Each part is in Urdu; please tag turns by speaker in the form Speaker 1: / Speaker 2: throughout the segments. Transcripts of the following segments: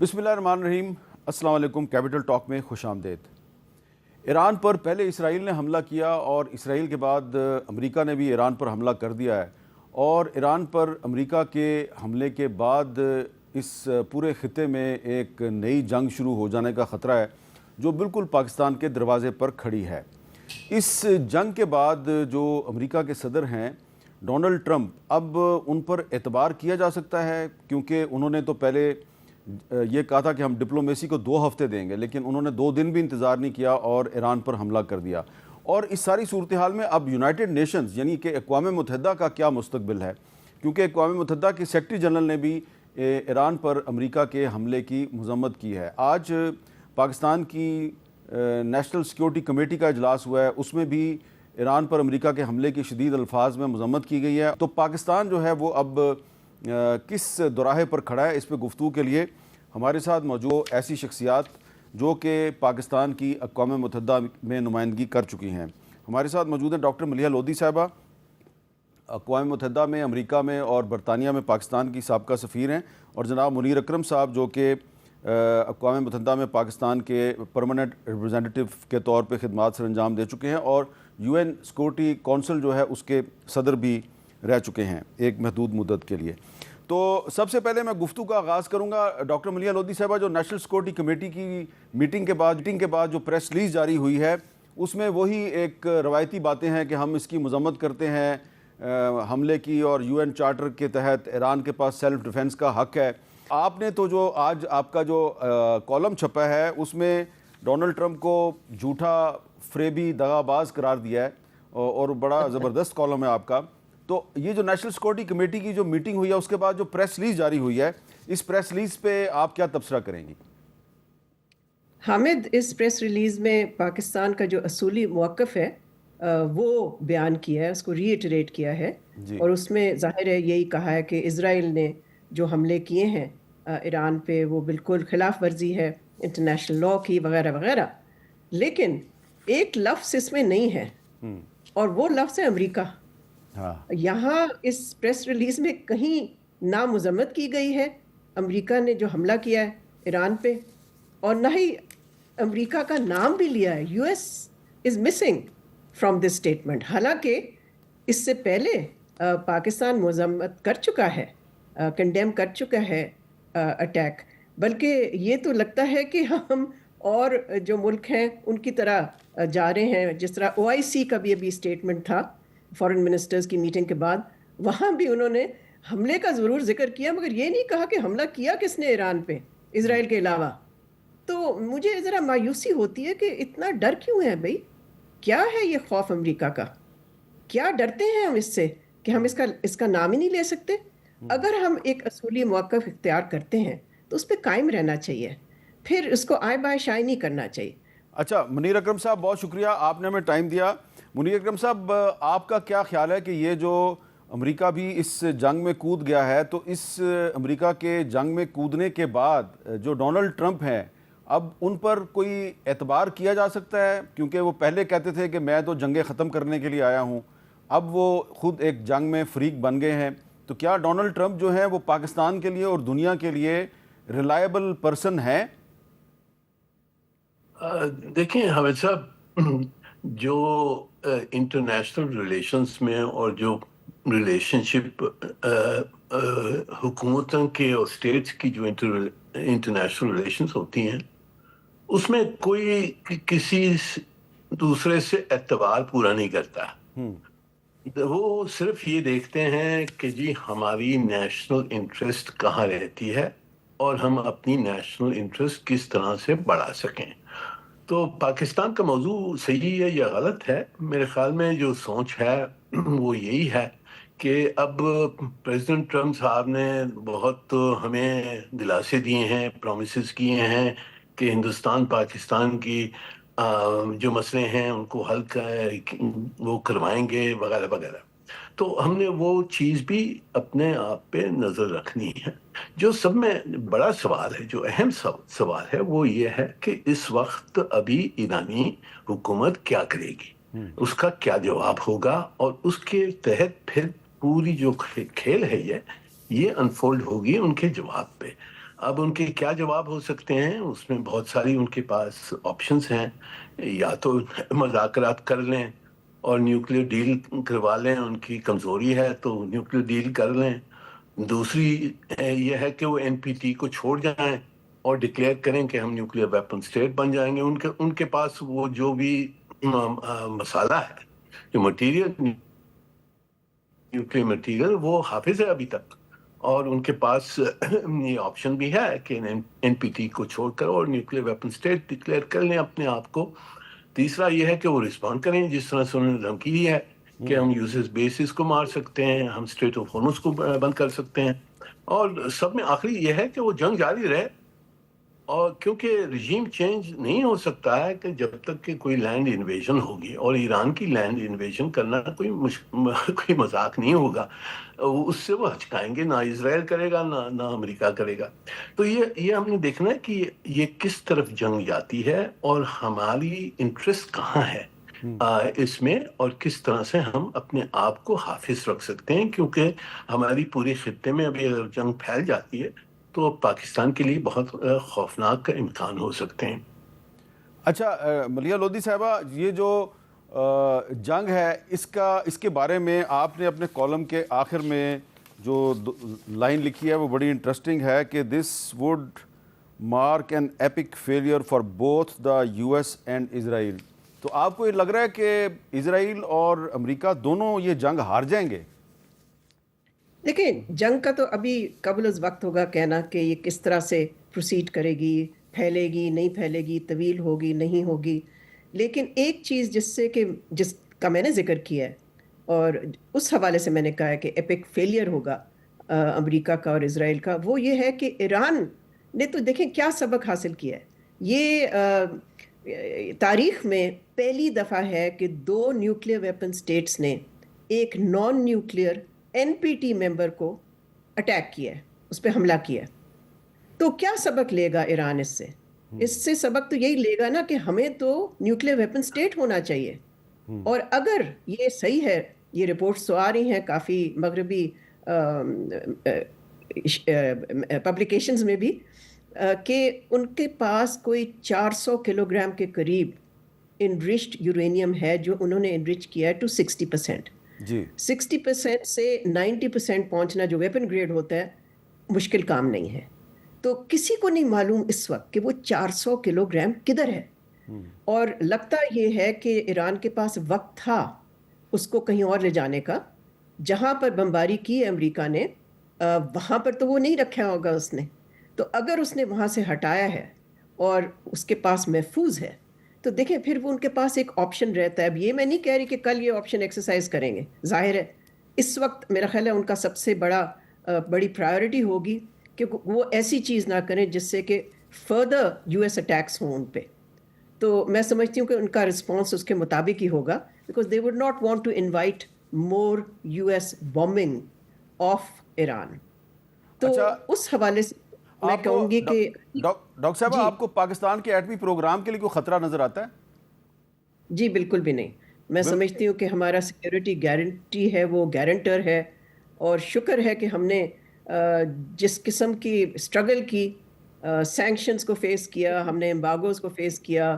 Speaker 1: بسم اللہ الرحمن الرحیم۔ السلام علیکم۔ کیپٹل ٹاک میں خوش آمدید۔ ایران پر پہلے اسرائیل نے حملہ کیا اور اسرائیل کے بعد امریکہ نے بھی ایران پر حملہ کر دیا ہے، اور ایران پر امریکہ کے حملے کے بعد اس پورے خطے میں ایک نئی جنگ شروع ہو جانے کا خطرہ ہے جو بالکل پاکستان کے دروازے پر کھڑی ہے۔ اس جنگ کے بعد جو امریکہ کے صدر ہیں ڈونلڈ ٹرمپ، اب ان پر اعتبار کیا جا سکتا ہے، کیونکہ انہوں نے تو پہلے یہ کہا تھا کہ ہم ڈپلومیسی کو 2 ہفتے دیں گے، لیکن انہوں نے 2 دن بھی انتظار نہیں کیا اور ایران پر حملہ کر دیا۔ اور اس ساری صورتحال میں اب یونائٹڈ نیشنز یعنی کہ اقوام متحدہ کا کیا مستقبل ہے، کیونکہ اقوام متحدہ کے سیکرٹری جنرل نے بھی ایران پر امریکہ کے حملے کی مذمت کی ہے۔ آج پاکستان کی نیشنل سیکیورٹی کمیٹی کا اجلاس ہوا ہے، اس میں بھی ایران پر امریکہ کے حملے کی شدید الفاظ میں مذمت کی گئی ہے۔ تو پاکستان جو ہے وہ اب کس دوراہے پر کھڑا ہے، اس پہ گفتگو کے لیے ہمارے ساتھ موجود ایسی شخصیات جو کہ پاکستان کی اقوام متحدہ میں نمائندگی کر چکی ہیں۔ ہمارے ساتھ موجود ہیں ڈاکٹر ملیحہ لودھی صاحبہ، اقوام متحدہ میں، امریکہ میں اور برطانیہ میں پاکستان کی سابقہ سفیر ہیں، اور جناب منیر اکرم صاحب جو کہ اقوام متحدہ میں پاکستان کے پرماننٹ ریپرزینٹیو کے طور پہ خدمات سر انجام دے چکے ہیں، اور UN سیکورٹی کونسل جو ہے اس کے صدر بھی رہ چکے ہیں ایک محدود مدت کے لیے۔ تو سب سے پہلے میں گفتگو کا آغاز کروں گا ڈاکٹر ملیحہ لودھی صاحبہ، جو نیشنل سیکورٹی کمیٹی کی میٹنگ کے بعد جو پریس ریلیز جاری ہوئی ہے، اس میں وہی ایک روایتی باتیں ہیں کہ ہم اس کی مذمت کرتے ہیں حملے کی، اور UN چارٹر کے تحت ایران کے پاس سیلف ڈیفنس کا حق ہے۔ آپ نے تو جو آج آپ کا جو کالم چھپا ہے اس میں ڈونلڈ ٹرمپ کو جھوٹا، فریبی، دغا باز قرار دیا ہے، اور بڑا زبردست کالم ہے آپ کا۔ تو یہ جو نیشنل سیکورٹی کمیٹی کی جو میٹنگ ہوئی ہے اس کے بعد جو پریس ریلیز جاری ہوئی ہے، اس پریس ریلیز پہ آپ کیا تبصرہ کریں گی؟
Speaker 2: حامد، اس پریس ریلیز میں پاکستان کا جو اصولی موقف ہے وہ بیان کیا ہے، اس کو ری ایٹریٹ کیا ہے، اور اس میں ظاہر ہے یہی کہا ہے کہ اسرائیل نے جو حملے کیے ہیں ایران پہ وہ بالکل خلاف ورزی ہے انٹرنیشنل لاء کی وغیرہ وغیرہ، لیکن ایک لفظ اس میں نہیں ہے، اور وہ لفظ ہے امریکہ۔ یہاں اس پریس ریلیز میں کہیں نہ مذمت کی گئی ہے امریکہ نے جو حملہ کیا ہے ایران پہ، اور نہ ہی امریکہ کا نام بھی لیا ہے۔ US is missing from this statement, حالانکہ اس سے پہلے پاکستان مذمت کر چکا ہے، کنڈیم کر چکا ہے اٹیک، بلکہ یہ تو لگتا ہے کہ ہم اور جو ملک ہیں ان کی طرح جا رہے ہیں، جس طرح OIC کا بھی ابھی اسٹیٹمنٹ تھا فارن منسٹرز کی میٹنگ کے بعد، وہاں بھی انہوں نے حملے کا ضرور ذکر کیا، مگر یہ نہیں کہا کہ حملہ کیا کس نے ایران پہ اسرائیل کے علاوہ۔ تو مجھے ذرا مایوسی ہوتی ہے کہ اتنا ڈر کیوں ہے بھائی؟ کیا ہے یہ خوف امریکہ کا؟ کیا ڈرتے ہیں ہم اس سے کہ ہم اس کا نام ہی نہیں لے سکتے؟ اگر ہم ایک اصولی موقف اختیار کرتے ہیں تو اس پہ قائم رہنا چاہیے، پھر اس کو آئے بائے شائے نہیں کرنا چاہیے۔
Speaker 1: اچھا منیر اکرم صاحب، بہت شکریہ، آپ نے ہمیں ٹائم دیا۔ منیر اکرم صاحب، آپ کا کیا خیال ہے کہ یہ جو امریکہ بھی اس جنگ میں کود گیا ہے، تو اس امریکہ کے جنگ میں کودنے کے بعد جو ڈونلڈ ٹرمپ ہیں، اب ان پر کوئی اعتبار کیا جا سکتا ہے؟ کیونکہ وہ پہلے کہتے تھے کہ میں تو جنگیں ختم کرنے کے لیے آیا ہوں، اب وہ خود ایک جنگ میں فریق بن گئے ہیں۔ تو کیا ڈونلڈ ٹرمپ جو ہیں وہ پاکستان کے لیے اور دنیا کے لیے ریلائبل پرسن ہے؟
Speaker 3: دیکھیں حامد صاحب، جو انٹرنیشنل ریلیشنز میں اور جو ریلیشن شپ حکومتوں کے اور اسٹیٹس کی جو انٹرنیشنل ریلیشنز ہوتی ہیں، اس میں کوئی کسی دوسرے سے اعتبار پورا نہیں کرتا۔ وہ صرف یہ دیکھتے ہیں کہ جی ہماری نیشنل انٹرسٹ کہاں رہتی ہے اور ہم اپنی نیشنل انٹرسٹ کس طرح سے بڑھا سکیں۔ تو پاکستان کا موضوع صحیح ہے یا غلط ہے، میرے خیال میں جو سوچ ہے وہ یہی ہے کہ اب پریزیڈنٹ ٹرمپ صاحب نے بہت ہمیں دلاسے دیے ہیں، پرومسز کیے ہیں کہ ہندوستان پاکستان کی جو مسئلے ہیں ان کو حل وہ کروائیں گے وغیرہ وغیرہ۔ تو ہم نے وہ چیز بھی اپنے آپ پہ نظر رکھنی ہے۔ جو سب میں بڑا سوال ہے، جو اہم سوال ہے، وہ یہ ہے کہ اس وقت ابھی ایرانی حکومت کیا کرے گی، اس کا کیا جواب ہوگا، اور اس کے تحت پھر پوری جو کھیل ہے یہ انفولڈ ہوگی ان کے جواب پہ۔ اب ان کے کیا جواب ہو سکتے ہیں؟ اس میں بہت ساری ان کے پاس آپشنس ہیں. یا تو مذاکرات کر لیں اور نیوکلیر ڈیل کروا لیں، ان کی کمزوری ہے تو نیوکلیر ڈیل کر لیں. دوسری یہ ہے کہ وہ NPT کو چھوڑ جائیں اور ڈکلیئر کریں کہ ہم نیوکلیر ویپن اسٹیٹ بن جائیں گے. ان کے پاس وہ جو بھی مسالہ ہے، جو مٹیریل، نیوکلیر مٹیریل، وہ حافظ ہے ابھی تک. اور ان کے پاس یہ آپشن بھی ہے کہ NPT کو چھوڑ کر اور نیوکلیر ویپن اسٹیٹ ڈکلیئر کر لیں اپنے آپ کو. تیسرا یہ ہے کہ وہ رسپونڈ کریں، جس طرح سے انہوں نے دھمکی دی ہے کہ ہم یوزز بیسز کو مار سکتے ہیں، ہم اسٹریٹ آف ہارمز کو بند کر سکتے ہیں. اور سب میں آخری یہ ہے کہ وہ جنگ جاری رہے. اور کیونکہ رجیم چینج نہیں ہو سکتا ہے کہ جب تک کہ کوئی لینڈ انویژن ہوگی، اور ایران کی لینڈ انویژن کرنا کوئی مذاق نہیں ہوگا. اس سے وہ ہچکائیں گے، نہ اسرائیل کرے گا نہ امریکہ کرے گا. تو یہ ہم نے دیکھنا ہے کہ یہ کس طرف جنگ جاتی ہے اور ہماری انٹرسٹ کہاں ہے اس میں، اور کس طرح سے ہم اپنے آپ کو حافظ رکھ سکتے ہیں. کیونکہ ہماری پورے خطے میں ابھی اگر جنگ پھیل جاتی ہے تو پاکستان کے لیے بہت خوفناک امکان ہو سکتے ہیں.
Speaker 1: اچھا ملیحہ لودھی صاحبہ، یہ جو جنگ ہے اس کے بارے میں آپ نے اپنے کالم کے آخر میں جو لائن لکھی ہے وہ بڑی انٹرسٹنگ ہے کہ this would mark an epic failure for both the US and Israel. تو آپ کو یہ لگ رہا ہے کہ اسرائیل اور امریکہ دونوں یہ جنگ ہار جائیں گے؟
Speaker 2: دیکھیں، جنگ کا تو ابھی قبل از وقت ہوگا کہنا کہ یہ کس طرح سے پروسیڈ کرے گی، پھیلے گی نہیں پھیلے گی، طویل ہوگی نہیں ہوگی. لیکن ایک چیز جس کا میں نے ذکر کیا ہے، اور اس حوالے سے میں نے کہا ہے کہ ایپک فیلئر ہوگا امریکہ کا اور اسرائیل کا، وہ یہ ہے کہ ایران نے تو دیکھیں کیا سبق حاصل کیا ہے. یہ تاریخ میں پہلی دفعہ ہے کہ 2 نیوکلیر ویپن سٹیٹس نے ایک نان نیوکلیر NPT ممبر کو اٹیک کیا ہے، اس پہ حملہ کیا ہے. تو کیا سبق لے گا ایران اس سے؟ اس سے سبق تو یہی لے گا نا کہ ہمیں تو نیوکلیر ویپن سٹیٹ ہونا چاہیے. اور اگر یہ صحیح ہے، یہ رپورٹس تو آ رہی ہیں کافی مغربی پبلیکیشنز میں بھی، کہ ان کے پاس کوئی 400 کلو گرام کے قریب انرچڈ یورینیم ہے، جو انہوں نے انرچ کیا ہے ٹو 60%.
Speaker 1: جی
Speaker 2: 60% سے 90% پہنچنا جو ویپن گریڈ ہوتا ہے مشکل کام نہیں ہے. تو کسی کو نہیں معلوم اس وقت کہ وہ 400 کلو گرام کدھر ہے. اور لگتا یہ ہے کہ ایران کے پاس وقت تھا اس کو کہیں اور لے جانے کا. جہاں پر بمباری کی امریکہ نے، وہاں پر تو وہ نہیں رکھا ہوگا اس نے. تو اگر اس نے وہاں سے ہٹایا ہے اور اس کے پاس محفوظ ہے، تو دیکھیں پھر وہ ان کے پاس ایک آپشن رہتا ہے. اب یہ میں نہیں کہہ رہی کہ کل یہ آپشن ایکسرسائز کریں گے، ظاہر ہے اس وقت میرا خیال ہے ان کا سب سے بڑی پرائیورٹی ہوگی کہ وہ ایسی چیز نہ کریں جس سے کہ فردر US اٹیکس ہوں ان پہ. تو میں سمجھتی ہوں کہ ان کا رسپانس اس کے مطابق ہی ہوگا، because they would not want to invite more US bombing of Iran. تو اس حوالے سے میں کہوں گی کہ
Speaker 1: ڈاکٹر صاحب آپ کو پاکستان کے ایٹمی پروگرام کے لیے کوئی خطرہ نظر آتا ہے؟
Speaker 2: جی بالکل بھی نہیں. میں سمجھتی ہوں کہ ہمارا سیکیورٹی گارنٹی ہے، وہ گارنٹر ہے. اور شکر ہے کہ ہم نے جس قسم کی اسٹرگل کی، سینکشنز کو فیس کیا، ہم نے امباگوز کو فیس کیا،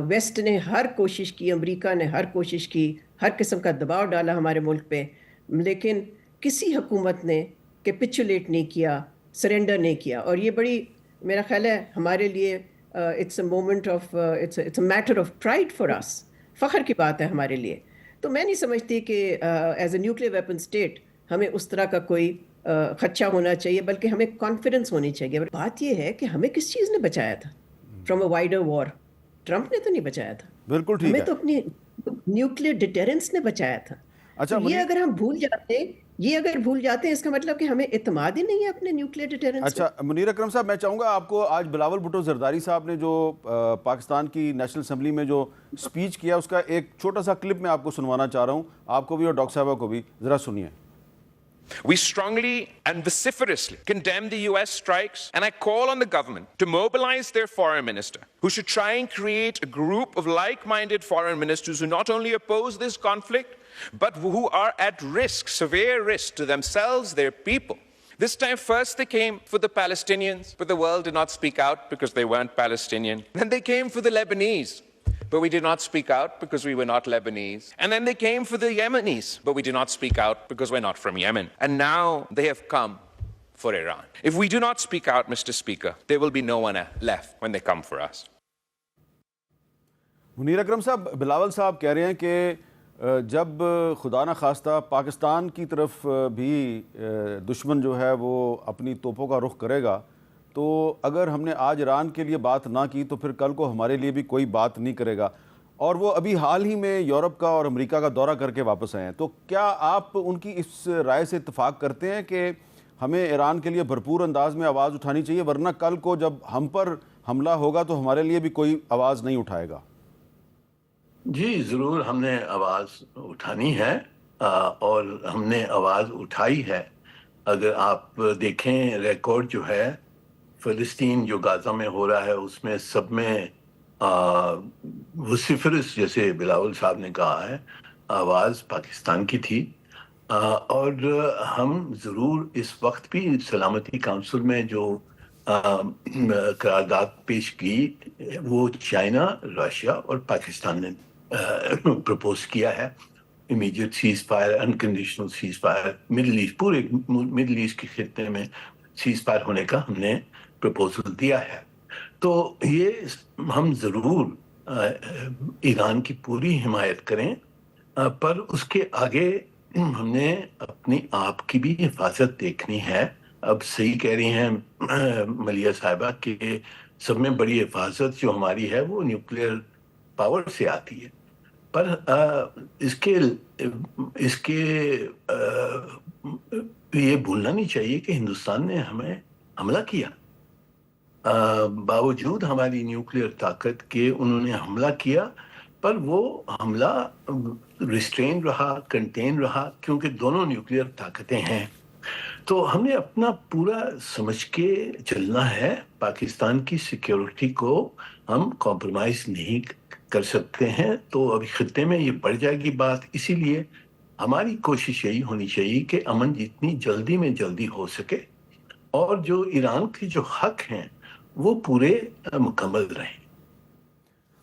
Speaker 2: ویسٹ نے ہر کوشش کی، امریکہ نے ہر کوشش کی، ہر قسم کا دباؤ ڈالا ہمارے ملک پہ، لیکن کسی حکومت نے کیپیچولیٹ نہیں کیا، سرنڈر نہیں کیا. اور یہ بڑی میرا خیال ہے ہمارے لیے it's a moment of it's a matter of pride for us, فخر کی بات ہے ہمارے لیے. تو میں نہیں سمجھتی کہ as a nuclear weapon state ہمیں اس طرح کا کوئی خدشہ ہونا چاہیے، بلکہ ہمیں کانفیڈنس ہونی چاہیے. بات یہ ہے کہ ہمیں کس چیز نے بچایا تھا from a wider war? Trump نے تو نہیں بچایا تھا.
Speaker 1: بالکل ٹھیک
Speaker 2: ہمیں
Speaker 1: ہے.
Speaker 2: تو اپنی نیوکلیر ڈیٹرنس نے بچایا تھا.
Speaker 1: اچھا
Speaker 2: یہ اگر ہم بھول جاتے ہیں اس کا مطلب کہ ہمیں اعتماد ہی نہیں ہے اپنے نیوکلیر ڈیٹرنس پہ.
Speaker 1: اچھا منیر اکرم صاحب، میں چاہوں گا آپ کو آج بلاول بھٹو زرداری صاحب نے جو پاکستان کی نیشنل اسمبلی میں جو سپیچ کیا، اس کا ایک چھوٹا سا کلپ میں آپ کو سنوانا چاہ رہا ہوں، آپ کو بھی اور ڈاکٹر صاحبہ کو بھی. ذرا سنیے.
Speaker 4: We strongly and vociferously condemn the US strikes, and I call on the government to mobilize their foreign minister, who should try and create a group of like-minded foreign ministers who not only oppose this conflict, but who are at risk, severe risk to themselves, their people, This time, first they came for the Palestinians, but the world did not speak out because they weren't Palestinian. Then they came for the Lebanese, but we did not speak out because we were not Lebanese. And then they came for the Yemenis, but we did not speak out because we're not from Yemen. And now they have come for Iran. If we do not speak out, Mr. Speaker, there will be no one left when they come for us.
Speaker 1: Munir اکرم صاحب، بلاول صاحب کہہ رہے ہیں کہ جب خدا نہ خواستہ پاکستان کی طرف بھی دشمن جو ہے وہ اپنی توپوں کا رخ کرے گا، تو اگر ہم نے آج ایران کے لیے بات نہ کی تو پھر کل کو ہمارے لیے بھی کوئی بات نہیں کرے گا. اور وہ ابھی حال ہی میں یورپ کا اور امریکہ کا دورہ کر کے واپس آئے ہیں. تو کیا آپ ان کی اس رائے سے اتفاق کرتے ہیں کہ ہمیں ایران کے لیے بھرپور انداز میں آواز اٹھانی چاہیے، ورنہ کل کو جب ہم پر حملہ ہوگا تو ہمارے لیے بھی کوئی آواز نہیں اٹھائے گا؟
Speaker 3: جی ضرور ہم نے آواز اٹھانی ہے، اور ہم نے آواز اٹھائی ہے. اگر آپ دیکھیں ریکارڈ جو ہے فلسطین جو غازہ میں ہو رہا ہے، اس میں سب میں وسیفرس جیسے بلاول صاحب نے کہا ہے آواز پاکستان کی تھی. اور ہم ضرور اس وقت بھی سلامتی کونسل میں جو قرارداد پیش کی وہ چائنا، رشیا اور پاکستان نے پرپوز کیا ہے. Immediate ceasefire, unconditional ceasefire, Middle East, پورے مڈل ایسٹ کے خطے میں سیز فائر ہونے کا ہم نے پرپوزل دیا ہے. تو یہ ہم ضرور ایران کی پوری حمایت کریں، پر اس کے آگے ہم نے اپنی آپ کی بھی حفاظت دیکھنی ہے. اب صحیح کہہ رہی ہیں ملیہ صاحبہ کہ سب میں بڑی حفاظت جو ہماری ہے وہ نیوکلیئر پاور سے آتی ہے، پر اس کے یہ بھولنا نہیں چاہیے کہ ہندوستان نے ہمیں حملہ کیا. باوجود ہماری نیوکلیئر طاقت کے انہوں نے حملہ کیا، پر وہ حملہ ریسٹرین رہا، کنٹین رہا، کیونکہ دونوں نیوکلیئر طاقتیں ہیں. تو ہم نے اپنا پورا سمجھ کے چلنا ہے. پاکستان کی سیکیورٹی کو ہم کمپرومائز نہیں کر سکتے ہیں. تو ابھی خطے میں یہ بڑھ جائے گی بات. اسی لیے ہماری کوشش یہی ہونی چاہیے کہ امن جتنی جلدی میں جلدی ہو سکے، اور جو ایران کے جو حق ہیں وہ پورے مکمل رہیں.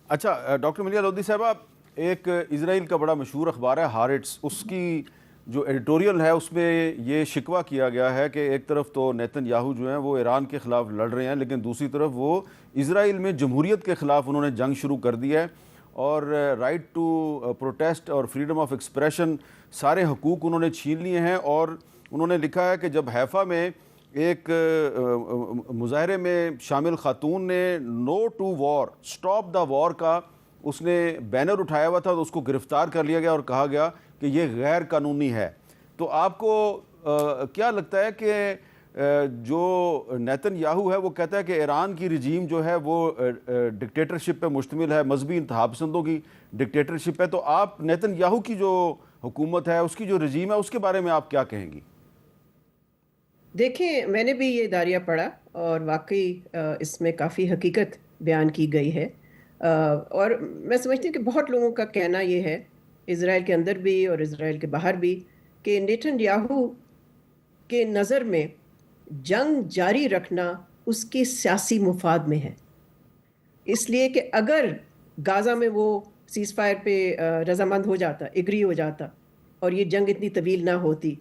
Speaker 1: اچھا ڈاکٹر ملیہ لودھی صاحبہ، ایک اسرائیل کا بڑا مشہور اخبار ہے ہارٹس، اس کی جو ایڈیٹوریل ہے اس میں یہ شکوہ کیا گیا ہے کہ ایک طرف تو نیتن یاہو جو ہیں وہ ایران کے خلاف لڑ رہے ہیں، لیکن دوسری طرف وہ اسرائیل میں جمہوریت کے خلاف انہوں نے جنگ شروع کر دی ہے، اور رائٹ ٹو پروٹیسٹ اور فریڈم آف ایکسپریشن سارے حقوق انہوں نے چھین لیے ہیں. اور انہوں نے لکھا ہے کہ جب حیفا میں ایک مظاہرے میں شامل خاتون نے نو ٹو وار، اسٹاپ دا وار کا اس نے بینر اٹھایا ہوا تھا، تو اس کو گرفتار کر لیا گیا اور کہا گیا کہ یہ غیر قانونی ہے. تو آپ کو کیا لگتا ہے کہ جو نیتن یاہو ہے وہ کہتا ہے کہ ایران کی رجیم جو ہے وہ ڈکٹیٹرشپ پہ مشتمل ہے، مذہبی انتہا پسندوں کی ڈکٹیٹرشپ ہے، تو آپ نیتن یاہو کی جو حکومت ہے، اس کی جو رجیم ہے، اس کے بارے میں آپ کیا کہیں گی؟
Speaker 2: دیکھیں، میں نے بھی یہ اداریہ پڑھا اور واقعی اس میں کافی حقیقت بیان کی گئی ہے. اور میں سمجھتی ہوں کہ بہت لوگوں کا کہنا یہ ہے، اسرائیل کے اندر بھی اور اسرائیل کے باہر بھی، کہ نیتن یاہو کے نظر میں جنگ جاری رکھنا اس کے سیاسی مفاد میں ہے. اس لیے کہ اگر غازہ میں وہ سیز فائر پہ رضامند ہو جاتا، ایگری ہو جاتا، اور یہ جنگ اتنی طویل نہ ہوتی،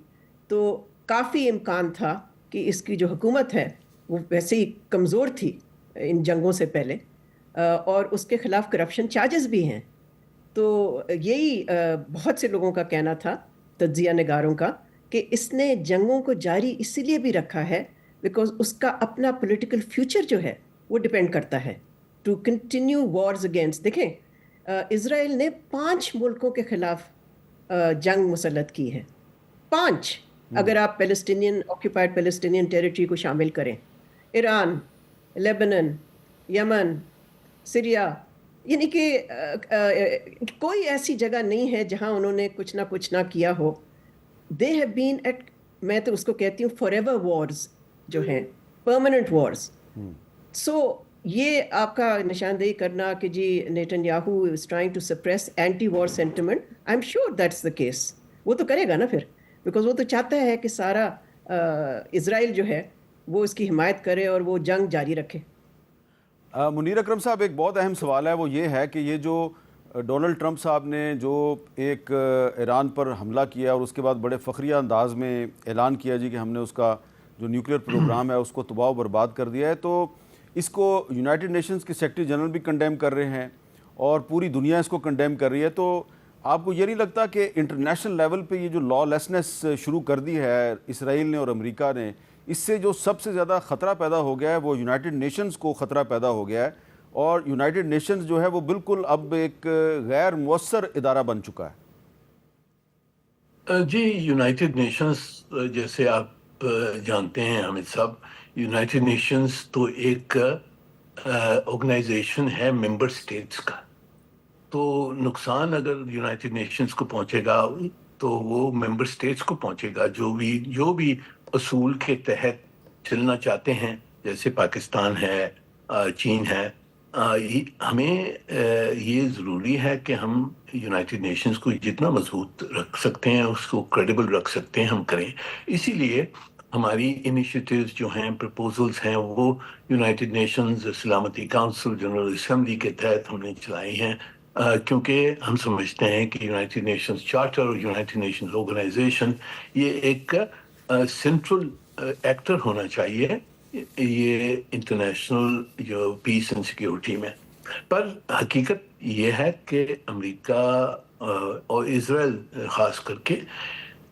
Speaker 2: تو کافی امکان تھا کہ اس کی جو حکومت ہے وہ ویسے ہی کمزور تھی ان جنگوں سے پہلے، اور اس کے خلاف کرپشن چارجز بھی ہیں. تو یہی بہت سے لوگوں کا کہنا تھا، تجزیہ نگاروں کا، کہ اس نے جنگوں کو جاری اسی لیے بھی رکھا ہے بیکاز اس کا اپنا پولیٹیکل فیوچر جو ہے وہ ڈپینڈ کرتا ہے ٹو کنٹینیو وارز اگینسٹ. دیکھیں، اسرائیل نے 5 ملکوں کے خلاف جنگ مسلط کی ہے، 5، اگر آپ پیلسٹینین آکیوپائڈ پیلسٹینین ٹیریٹری کو شامل کریں. ایران، لیبنن، یمن، سیریا، یعنی کہ کوئی ایسی جگہ نہیں ہے جہاں انہوں نے کچھ نہ کیا ہو. دے ہیو بین ایٹ، میں تو اس کو کہتی ہوں فار ایور وارز جو ہیں، پرماننٹ وارز. سو یہ آپ کا نشاندہی کرنا کہ جی Netanyahu is trying to suppress anti war sentiment, I am sure that's the case. وہ تو کرے گا نا پھر، بیکاز وہ تو چاہتا ہے کہ سارا اسرائیل جو ہے وہ اس کی حمایت کرے اور وہ جنگ جاری رکھے.
Speaker 1: منیر اکرم صاحب، ایک بہت اہم سوال ہے، وہ یہ ہے کہ یہ جو ڈونلڈ ٹرمپ صاحب نے جو ایک ایران پر حملہ کیا اور اس کے بعد بڑے فخریہ انداز میں اعلان کیا جی کہ ہم نے اس کا جو نیوکلیئر پروگرام ہے اس کو تباہ و برباد کر دیا ہے، تو اس کو یونائٹڈ نیشنز کے سیکرٹری جنرل بھی کنڈیم کر رہے ہیں اور پوری دنیا اس کو کنڈیم کر رہی ہے. تو آپ کو یہ نہیں لگتا کہ انٹرنیشنل لیول پہ یہ جو لا لیسنس شروع کر دی ہے اسرائیل نے اور امریکہ نے، اس سے جو سب سے زیادہ خطرہ پیدا ہو گیا ہے وہ یونائٹڈ نیشنز کو خطرہ پیدا ہو گیا ہے، اور یونائٹڈ نیشنز جو ہے وہ بالکل اب ایک غیر مؤثر ادارہ بن چکا ہے؟
Speaker 3: جی، یونائٹڈ نیشنز جیسے آپ جانتے ہیں حامد صاحب، یونائٹڈ نیشنز تو ایک آرگنائزیشن ہے ممبر سٹیٹس کا. تو نقصان اگر یونائٹڈ نیشنز کو پہنچے گا تو وہ ممبر سٹیٹس کو پہنچے گا جو بھی اصول کے تحت چلنا چاہتے ہیں، جیسے پاکستان ہے، چین ہے. ہمیں یہ ضروری ہے کہ ہم یونائٹڈ نیشنز کو جتنا مضبوط رکھ سکتے ہیں، اس کو کریڈیبل رکھ سکتے ہیں، ہم کریں. اسی لیے ہماری انیشیٹیوز جو ہیں، پرپوزلز ہیں، وہ یونائٹڈ نیشنز سلامتی کونسل، جنرل اسمبلی کے تحت ہم نے چلائی ہیں، کیونکہ ہم سمجھتے ہیں کہ یونائٹڈ نیشنز چارٹر اور یونائٹڈ نیشنز آرگنائزیشن یہ ایک سینٹرل ایکٹر ہونا چاہیے یہ انٹرنیشنل جو پیس اینڈ سیکیورٹی میں. پر حقیقت یہ ہے کہ امریکہ اور اسرائیل خاص کر کے،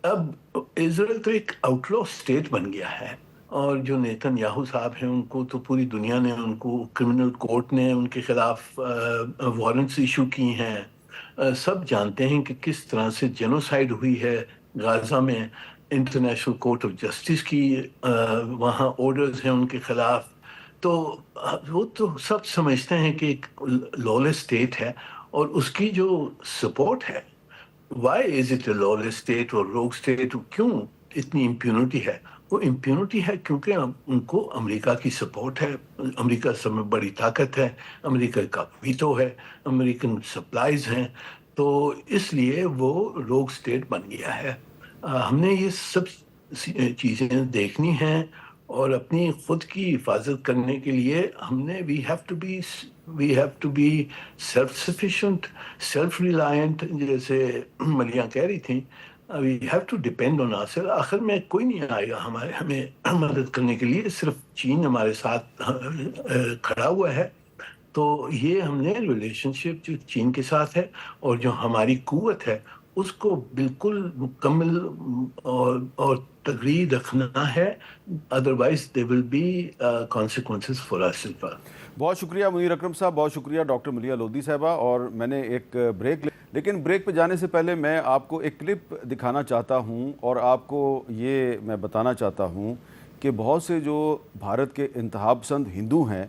Speaker 3: اب اسرائیل تو ایک آؤٹ لا اسٹیٹ بن گیا ہے، اور جو نیتن یاہو صاحب ہیں ان کو تو پوری دنیا نے، ان کو کرمنل کورٹ نے ان کے خلاف وارنٹس ایشو کی ہیں. سب جانتے ہیں کہ کس طرح سے جینوسائیڈ ہوئی ہے غازہ میں. انٹرنیشنل کورٹ آف جسٹس کی وہاں آرڈرز ہیں ان کے خلاف. تو وہ تو سب سمجھتے ہیں کہ ایک لالس اسٹیٹ ہے، اور اس کی جو سپورٹ ہے، why is it a lawless state اور روگ اسٹیٹ، کیوں اتنی امپیونٹی ہے؟ وہ امپیونٹی ہے کیونکہ ان کو امریکہ کی سپورٹ ہے، امریکہ سب میں بڑی طاقت ہے، امریکہ کا ویٹو ہے، امریکن سپلائز ہیں، تو اس لیے وہ روگ اسٹیٹ بن گیا ہے. ہم نے یہ سب چیزیں دیکھنی ہیں، اور اپنی خود کی حفاظت کرنے کے لیے ہم نے we have to be self sufficient, self reliant, جیسے ملیاں کہہ رہی تھیں، we have to depend on our self. آخر میں کوئی نہیں آئے گا ہمیں مدد کرنے کے لیے، صرف چین ہمارے ساتھ کھڑا ہوا ہے. تو یہ ہم نے ریلیشن شپ جو چین کے ساتھ ہے اور جو ہماری قوت ہے اس کو بالکل مکمل اور تگڑی رکھنا ہے، otherwise they will be consequences for us.
Speaker 1: بہت شکریہ منیر اکرم صاحب، بہت شکریہ ڈاکٹر ملیحہ لودھی صاحبہ. اور میں نے ایک بریک لیکن بریک پہ جانے سے پہلے میں آپ کو ایک کلپ دکھانا چاہتا ہوں، اور آپ کو یہ میں بتانا چاہتا ہوں کہ بہت سے جو بھارت کے انتہا پسند ہندو ہیں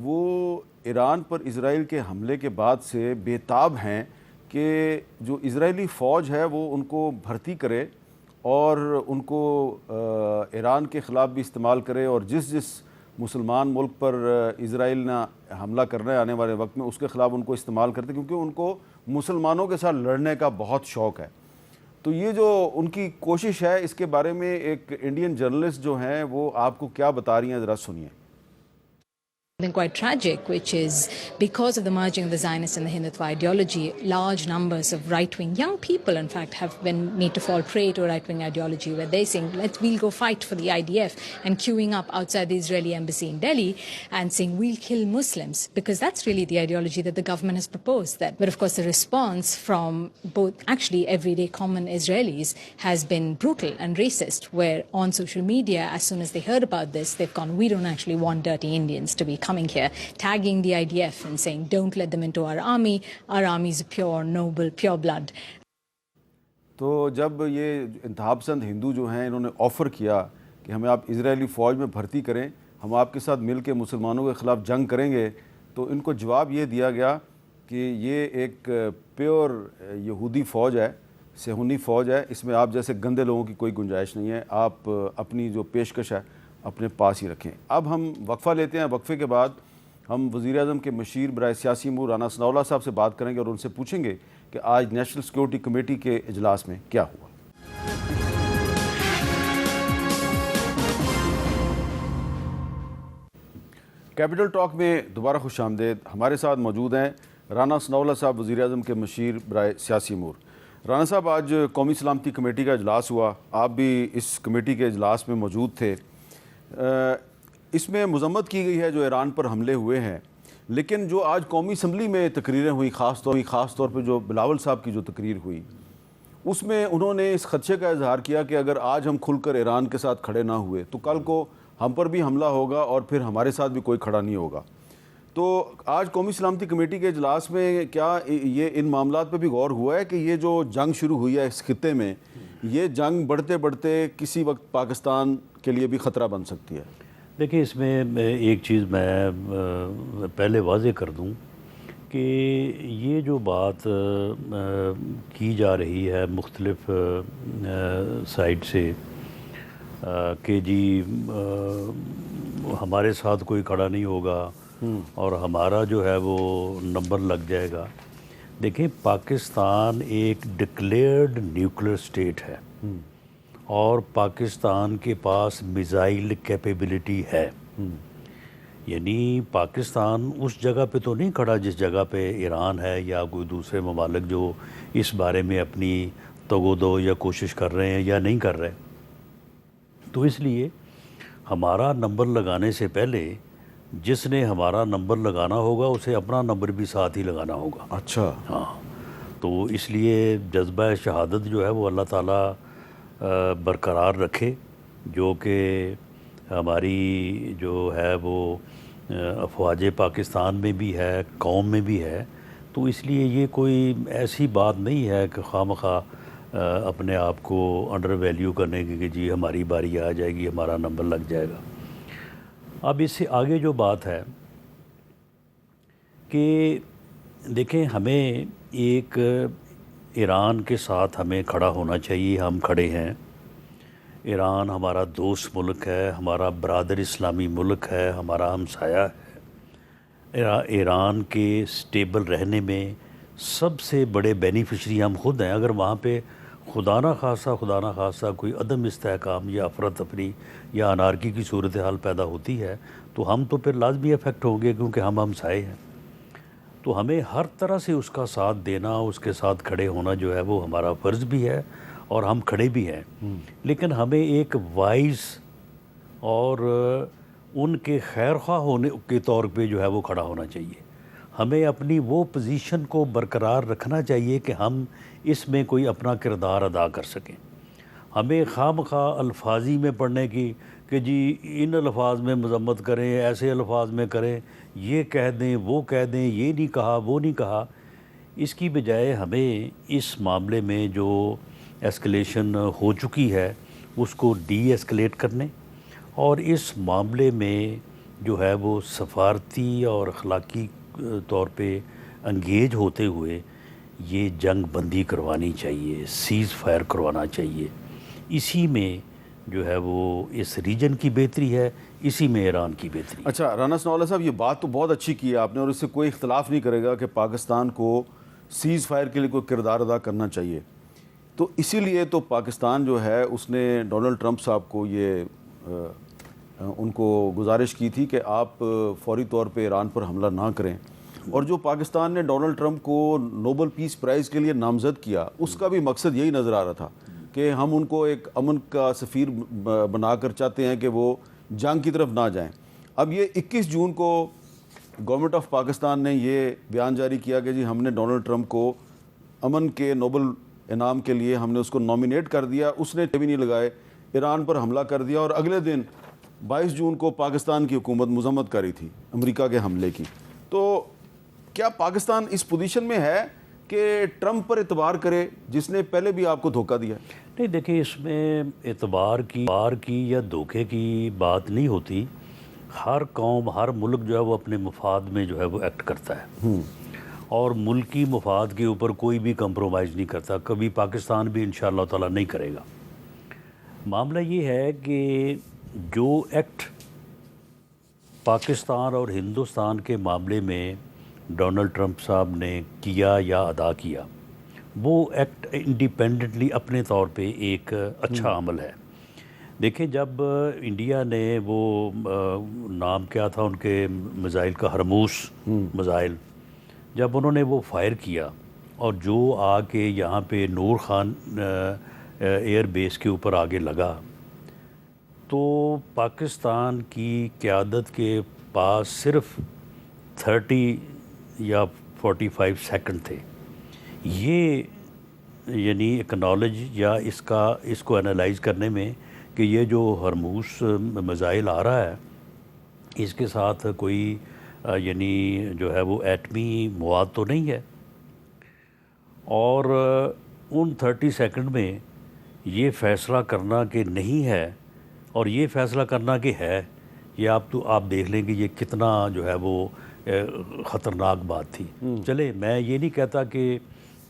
Speaker 1: وہ ایران پر اسرائیل کے حملے کے بعد سے بے تاب ہیں کہ جو اسرائیلی فوج ہے وہ ان کو بھرتی کرے اور ان کو ایران کے خلاف بھی استعمال کرے، اور جس مسلمان ملک پر اسرائیل نے حملہ کرنا ہے آنے والے وقت میں اس کے خلاف ان کو استعمال کرتے، کیونکہ ان کو مسلمانوں کے ساتھ لڑنے کا بہت شوق ہے. تو یہ جو ان کی کوشش ہے، اس کے بارے میں ایک انڈین جرنلسٹ جو ہیں وہ آپ کو کیا بتا رہی ہیں، ذرا سنیے.
Speaker 5: Quite tragic, which is because of the merging of the Zionist and the Hindutva ideology, large numbers of right-wing young people, in fact, have been made to fall prey to a right-wing ideology where they're saying, we'll go fight for the IDF, and queuing up outside the Israeli embassy in Delhi and saying, we'll kill Muslims, because that's really the ideology that the government has proposed. But of course, the response from both actually everyday common Israelis has been brutal and racist, where on social media, as soon as they heard about this, they've gone, we don't actually want dirty Indians to be coming here, tagging the IDF and saying, don't let them into our army is pure, noble, pure blood.
Speaker 1: تو جب یہ انتہا پسند ہندو جو ہیں انہوں نے آفر کیا کہ ہمیں آپ اسرائیلی فوج میں بھرتی کریں، ہم آپ کے ساتھ مل کے مسلمانوں کے خلاف جنگ کریں گے، تو ان کو جواب یہ دیا گیا کہ یہ ایک پیور یہودی فوج ہے، صہیونی فوج ہے، اس میں آپ جیسے گندے لوگوں کی کوئی گنجائش نہیں ہے، آپ اپنی جو پیشکش ہے اپنے پاس ہی رکھیں. اب ہم وقفہ لیتے ہیں، وقفے کے بعد ہم وزیر اعظم کے مشیر برائے سیاسی امور رانا ثناء اللہ صاحب سے بات کریں گے اور ان سے پوچھیں گے کہ آج نیشنل سیکیورٹی کمیٹی کے اجلاس میں کیا ہوا. کیپٹل ٹاک میں دوبارہ خوش آمدید. ہمارے ساتھ موجود ہیں رانا ثناء اللہ صاحب، وزیر اعظم کے مشیر برائے سیاسی امور. رانا صاحب، آج قومی سلامتی کمیٹی کا اجلاس ہوا، آپ بھی اس کمیٹی کے اجلاس میں موجود تھے. اس میں مذمت کی گئی ہے جو ایران پر حملے ہوئے ہیں، لیکن جو آج قومی اسمبلی میں تقریریں ہوئی، خاص طور پہ جو بلاول صاحب کی جو تقریر ہوئی، اس میں انہوں نے اس خدشے کا اظہار کیا کہ اگر آج ہم کھل کر ایران کے ساتھ کھڑے نہ ہوئے تو کل کو ہم پر بھی حملہ ہوگا اور پھر ہمارے ساتھ بھی کوئی کھڑا نہیں ہوگا. تو آج قومی سلامتی کمیٹی کے اجلاس میں کیا یہ ان معاملات پہ بھی غور ہوا ہے کہ یہ جو جنگ شروع ہوئی ہے اس خطے میں، یہ جنگ بڑھتے بڑھتے کسی وقت پاکستان کے لیے بھی خطرہ بن سکتی ہے؟
Speaker 6: دیکھیں، اس میں ایک چیز میں پہلے واضح کر دوں کہ یہ جو بات کی جا رہی ہے مختلف سائٹ سے کہ جی ہمارے ساتھ کوئی کھڑا نہیں ہوگا اور ہمارا جو ہے وہ نمبر لگ جائے گا. دیکھیں، پاکستان ایک ڈکلیئرڈ نیوکلیر اسٹیٹ ہے اور پاکستان کے پاس میزائل کیپیبلٹی ہے. یعنی پاکستان اس جگہ پہ تو نہیں کھڑا جس جگہ پہ ایران ہے یا کوئی دوسرے ممالک جو اس بارے میں اپنی تگودو یا کوشش کر رہے ہیں یا نہیں کر رہے. تو اس لیے ہمارا نمبر لگانے سے پہلے جس نے ہمارا نمبر لگانا ہوگا اسے اپنا نمبر بھی ساتھ ہی لگانا ہوگا.
Speaker 1: اچھا.
Speaker 6: ہاں، تو اس لیے جذبہ شہادت جو ہے وہ اللہ تعالیٰ برقرار رکھے، جو کہ ہماری جو ہے وہ افواج پاکستان میں بھی ہے، قوم میں بھی ہے. تو اس لیے یہ کوئی ایسی بات نہیں ہے کہ خواہ اپنے آپ کو انڈر ویلیو کرنے کی کہ جی ہماری باری آ جائے گی، ہمارا نمبر لگ جائے گا. اب اس سے آگے جو بات ہے کہ دیکھیں، ہمیں ایک ایران کے ساتھ ہمیں کھڑا ہونا چاہیے. ہم کھڑے ہیں. ایران ہمارا دوست ملک ہے، ہمارا برادر اسلامی ملک ہے، ہمارا ہمسایہ ہے. ایران کے سٹیبل رہنے میں سب سے بڑے بینیفیشری ہم خود ہیں. اگر وہاں پہ خدا نہ خواستہ کوئی عدم استحکام یا افراتفری یا انارکی کی صورتحال پیدا ہوتی ہے تو ہم تو پھر لازمی افیکٹ ہوں گے، کیونکہ ہم ہمسائے ہیں. تو ہمیں ہر طرح سے اس کا ساتھ دینا، اس کے ساتھ کھڑے ہونا جو ہے وہ ہمارا فرض بھی ہے اور ہم کھڑے بھی ہیں. لیکن ہمیں ایک وائز اور ان کے خیر خواہ ہونے کے طور پہ جو ہے وہ کھڑا ہونا چاہیے. ہمیں اپنی وہ پوزیشن کو برقرار رکھنا چاہیے کہ ہم اس میں کوئی اپنا کردار ادا کر سکیں. ہمیں خواہ الفاظی میں پڑھنے کی کہ جی ان الفاظ میں مذمت کریں، ایسے الفاظ میں کریں، یہ کہہ دیں، وہ کہہ دیں، یہ نہیں کہا، وہ نہیں کہا. اس کی بجائے ہمیں اس معاملے میں جو ایسکلیشن ہو چکی ہے اس کو ڈی ایسکلیٹ کرنے اور اس معاملے میں جو ہے وہ سفارتی اور اخلاقی طور پہ انگیج ہوتے ہوئے یہ جنگ بندی کروانی چاہیے، سیز فائر کروانا چاہیے. اسی میں جو ہے وہ اس ریجن کی بہتری ہے، اسی میں ایران کی بہتری.
Speaker 1: اچھا رانا ثناء اللہ صاحب، یہ بات تو بہت اچھی کی ہے آپ نے اور اس سے کوئی اختلاف نہیں کرے گا کہ پاکستان کو سیز فائر کے لیے کوئی کردار ادا کرنا چاہیے. تو اسی لیے تو پاکستان جو ہے اس نے ڈونلڈ ٹرمپ صاحب کو ان کو گزارش کی تھی کہ آپ فوری طور پہ ایران پر حملہ نہ کریں. اور جو پاکستان نے ڈونلڈ ٹرمپ کو نوبل پیس پرائز کے لیے نامزد کیا، اس کا بھی مقصد یہی نظر آ رہا تھا کہ ہم ان کو ایک امن کا سفیر بنا کر چاہتے ہیں کہ وہ جنگ کی طرف نہ جائیں. اب یہ 21 جون کو گورنمنٹ آف پاکستان نے یہ بیان جاری کیا کہ جی ہم نے ڈونلڈ ٹرمپ کو امن کے نوبل انعام کے لیے ہم نے اس کو نامینیٹ کر دیا. اس نے بھی نہیں لگائے، ایران پر حملہ کر دیا اور اگلے دن 22 جون کو پاکستان کی حکومت مذمت کر رہی تھی امریکہ کے حملے کی. تو کیا پاکستان اس پوزیشن میں ہے کہ ٹرمپ پر اعتبار کرے جس نے پہلے بھی آپ کو دھوکہ دیا؟
Speaker 6: نہیں، دیکھیں، اس میں اعتبار کی یا دھوکے کی بات نہیں ہوتی. ہر قوم، ہر ملک جو ہے وہ اپنے مفاد میں جو ہے وہ ایکٹ کرتا ہے اور ملکی مفاد کے اوپر کوئی بھی کمپرومائز نہیں کرتا. کبھی پاکستان بھی انشاءاللہ تعالیٰ نہیں کرے گا. معاملہ یہ ہے کہ جو ایکٹ پاکستان اور ہندوستان کے معاملے میں ڈونلڈ ٹرمپ صاحب نے کیا یا ادا کیا، وہ ایکٹ انڈیپینڈنٹلی اپنے طور پہ ایک اچھا عمل ہے. دیکھیں جب انڈیا نے وہ نام کیا تھا ان کے میزائل کا، ہرموس میزائل، جب انہوں نے وہ فائر کیا اور جو آ کے یہاں پہ نور خان ایئر بیس کے اوپر آگے لگا، تو پاکستان کی قیادت کے پاس صرف 30 یا 45 سیکنڈ تھے. یہ یعنی ایکنالج یا اس کو انالائز کرنے میں کہ یہ جو ہرموس میزائل آ رہا ہے اس کے ساتھ کوئی یعنی جو ہے وہ ایٹمی مواد تو نہیں ہے، اور ان 30 سیکنڈ میں یہ فیصلہ کرنا کہ نہیں ہے اور یہ فیصلہ کرنا کہ ہے، یہ آپ دیکھ لیں کہ یہ کتنا جو ہے وہ خطرناک بات تھی. چلے میں یہ نہیں کہتا کہ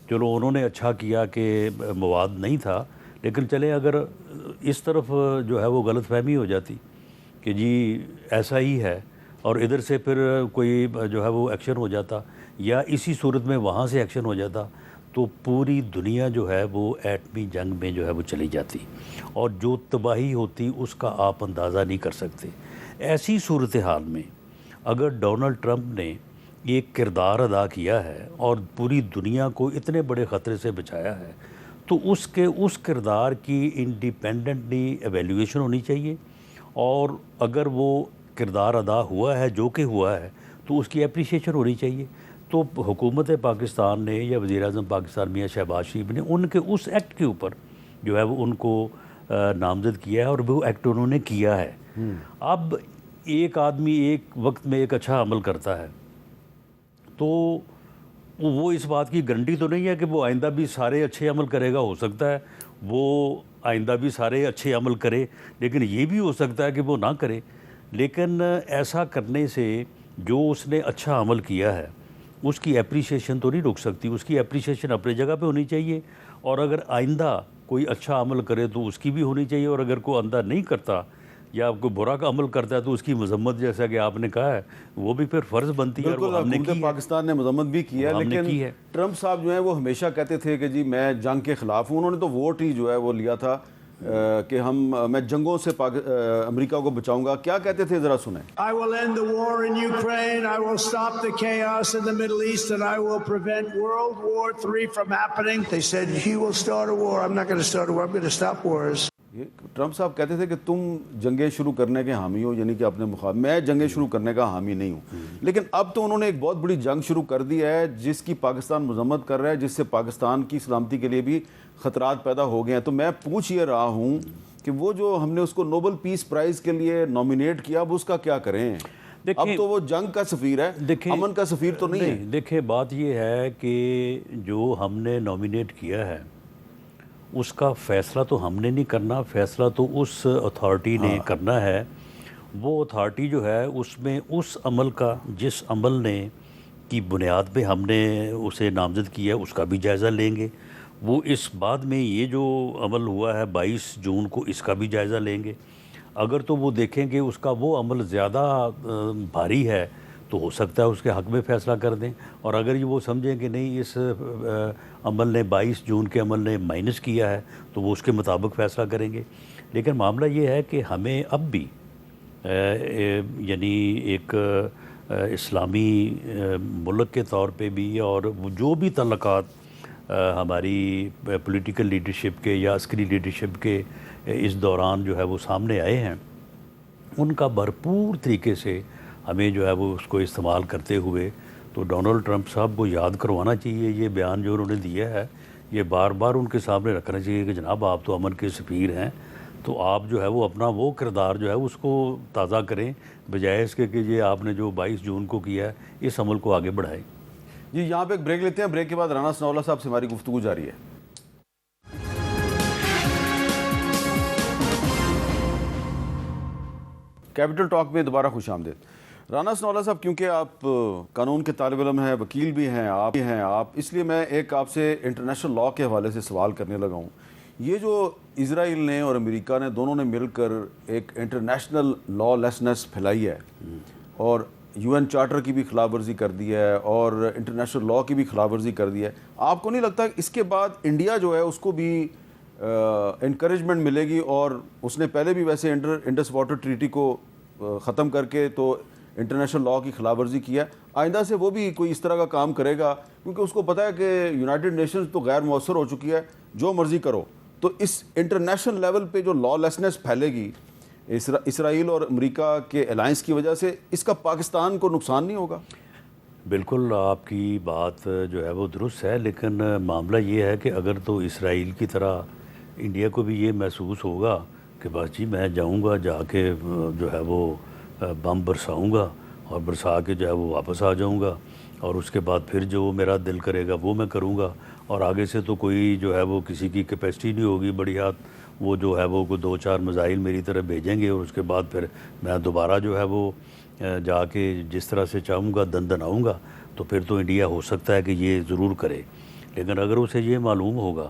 Speaker 6: چلو انہوں نے اچھا کیا کہ مواد نہیں تھا، لیکن چلے اگر اس طرف جو ہے وہ غلط فہمی ہو جاتی کہ جی ایسا ہی ہے اور ادھر سے پھر کوئی جو ہے وہ ایکشن ہو جاتا یا اسی صورت میں وہاں سے ایکشن ہو جاتا، تو پوری دنیا جو ہے وہ ایٹمی جنگ میں جو ہے وہ چلی جاتی اور جو تباہی ہوتی اس کا آپ اندازہ نہیں کر سکتے. ایسی صورتحال میں اگر ڈونلڈ ٹرمپ نے ایک کردار ادا کیا ہے اور پوری دنیا کو اتنے بڑے خطرے سے بچایا ہے، تو اس کردار کی انڈیپینڈنٹلی ایویلیویشن ہونی چاہیے، اور اگر وہ کردار ادا ہوا ہے جو کہ ہوا ہے تو اس کی اپریشیشن ہونی چاہیے. تو حکومت پاکستان نے یا وزیر اعظم پاکستان میاں شہباز شریف نے ان کے اس ایکٹ کے اوپر جو ہے وہ ان کو نامزد کیا ہے اور وہ ایکٹ انہوں نے کیا ہے. اب ایک آدمی ایک وقت میں ایک اچھا عمل کرتا ہے تو وہ اس بات کی گارنٹی تو نہیں ہے کہ وہ آئندہ بھی سارے اچھے عمل کرے گا. ہو سکتا ہے وہ آئندہ بھی سارے اچھے عمل کرے، لیکن یہ بھی ہو سکتا ہے کہ وہ نہ کرے. لیکن ایسا کرنے سے جو اس نے اچھا عمل کیا ہے اس کی اپریشیشن تو نہیں رک سکتی، اس کی اپریشیشن اپنی جگہ پہ ہونی چاہیے، اور اگر آئندہ کوئی اچھا عمل کرے تو اس کی بھی ہونی چاہیے، اور اگر کوئی آئندہ نہیں کرتا یا کوئی برا کا عمل کرتا ہے تو اس کی مذمت، جیسا کہ آپ نے کہا ہے، وہ بھی پھر فرض بنتی ہے.
Speaker 1: بالکل، حکومت پاکستان نے مذمت بھی کی ہے، لیکن ٹرمپ صاحب جو ہیں وہ ہمیشہ کہتے تھے کہ جی میں جنگ کے خلاف ہوں. انہوں نے تو ووٹ ہی جو ہے وہ لیا تھا کہ میں جنگوں سے امریکہ کو بچاؤں گا. کیا کہتے تھے ذرا سنیں.
Speaker 7: I will end the war in Ukraine. I will stop the chaos in the Middle East, and I will prevent World War III from happening. They said he will start a war. I'm not going to start a war. I'm going to stop wars.
Speaker 1: Trump صاحب کہتے تھے کہ تم جنگیں شروع کرنے کے حامی ہو، یعنی کہ اپنے مخالف. میں جنگیں شروع کرنے کا حامی نہیں ہوں، لیکن اب تو انہوں نے ایک بہت بڑی جنگ شروع کر دی ہے جس کی پاکستان مذمت کر رہا ہے، جس سے پاکستان کی سلامتی کے لیے بھی خطرات پیدا ہو گئے ہیں. تو میں پوچھ یہ رہا ہوں کہ وہ جو ہم نے اس کو نوبل پیس پرائز کے لیے نامینیٹ کیا، اب اس کا کیا کریں؟ اب تو وہ جنگ کا سفیر ہے، امن کا سفیر تو نہیں ہے.
Speaker 6: دیکھیں بات یہ ہے کہ جو ہم نے نامینیٹ کیا ہے اس کا فیصلہ تو ہم نے نہیں کرنا، فیصلہ تو اس اتھارٹی نے کرنا ہے. وہ اتھارٹی جو ہے اس میں اس عمل کا، جس عمل نے کی بنیاد پہ ہم نے اسے نامزد کیا اس کا بھی جائزہ لیں گے. وہ اس بعد میں یہ جو عمل ہوا ہے 22 جون کو، اس کا بھی جائزہ لیں گے. اگر تو وہ دیکھیں کہ اس کا وہ عمل زیادہ بھاری ہے تو ہو سکتا ہے اس کے حق میں فیصلہ کر دیں، اور اگر یہ وہ سمجھیں کہ نہیں اس عمل نے 22 جون کے عمل نے مائنس کیا ہے تو وہ اس کے مطابق فیصلہ کریں گے. لیکن معاملہ یہ ہے کہ ہمیں اب بھی یعنی ایک اسلامی ملک کے طور پہ بھی، اور جو بھی تعلقات ہماری پولیٹیکل لیڈرشپ کے یا عسکری لیڈرشپ کے اس دوران جو ہے وہ سامنے آئے ہیں، ان کا بھرپور طریقے سے ہمیں جو ہے وہ اس کو استعمال کرتے ہوئے تو ڈونلڈ ٹرمپ صاحب کو یاد کروانا چاہیے. یہ بیان جو انہوں نے دیا ہے یہ بار بار ان کے سامنے رکھنا چاہیے کہ جناب آپ تو امن کے سفیر ہیں، تو آپ جو ہے وہ اپنا وہ کردار جو ہے اس کو تازہ کریں، بجائے اس کے کہ یہ آپ نے جو 22 جون کو کیا ہے اس عمل کو آگے بڑھائیں.
Speaker 1: جی یہاں پہ ایک بریک لیتے ہیں، بریک کے بعد رانا ثناءاللہ صاحب سے ہماری گفتگو جاری ہے. کیپٹل ٹاک میں دوبارہ خوش آمدید. رانا ثناءاللہ صاحب، کیونکہ آپ قانون کے طالب علم ہیں، وکیل بھی ہیں آپ، اس لیے میں ایک آپ سے انٹرنیشنل لاء کے حوالے سے سوال کرنے لگا ہوں. یہ جو اسرائیل نے اور امریکہ نے دونوں نے مل کر ایک انٹرنیشنل لاء لیسنس پھیلائی ہے اور UN چارٹر کی بھی خلاف ورزی کر دی ہے اور انٹرنیشنل لاء کی بھی خلاف ورزی کر دی ہے، آپ کو نہیں لگتا کہ اس کے بعد انڈیا جو ہے اس کو بھی انکریجمنٹ ملے گی، اور اس نے پہلے بھی ویسے انڈس واٹر ٹریٹی کو ختم کر کے تو انٹرنیشنل لاء کی خلاف ورزی کیا ہے، آئندہ سے وہ بھی کوئی اس طرح کا کام کرے گا، کیونکہ اس کو پتہ ہے کہ یونائٹڈ نیشنز تو غیر مؤثر ہو چکی ہے، جو مرضی کرو. تو اس انٹرنیشنل لیول پہ جو لا لیسنس پھیلے گی اسرائیل اور امریکہ کے الائنس کی وجہ سے، اس کا پاکستان کو نقصان نہیں ہوگا؟
Speaker 6: بالکل آپ کی بات جو ہے وہ درست ہے، لیکن معاملہ یہ ہے کہ اگر تو اسرائیل کی طرح انڈیا کو بھی یہ محسوس ہوگا کہ بس جی میں جاؤں گا، جا کے جو ہے وہ بم برساؤں گا اور برسا کے جو ہے وہ واپس آ جاؤں گا، اور اس کے بعد پھر جو میرا دل کرے گا وہ میں کروں گا، اور آگے سے تو کوئی جو ہے وہ کسی کی کیپیسٹی نہیں ہوگی بڑی ہاتھ، وہ جو ہے وہ کوئی 2-4 میزائل میری طرف بھیجیں گے، اور اس کے بعد پھر میں دوبارہ جو ہے وہ جا کے جس طرح سے چاہوں گا دن آؤں گا. تو پھر تو انڈیا ہو سکتا ہے کہ یہ ضرور کرے. لیکن اگر اسے یہ معلوم ہوگا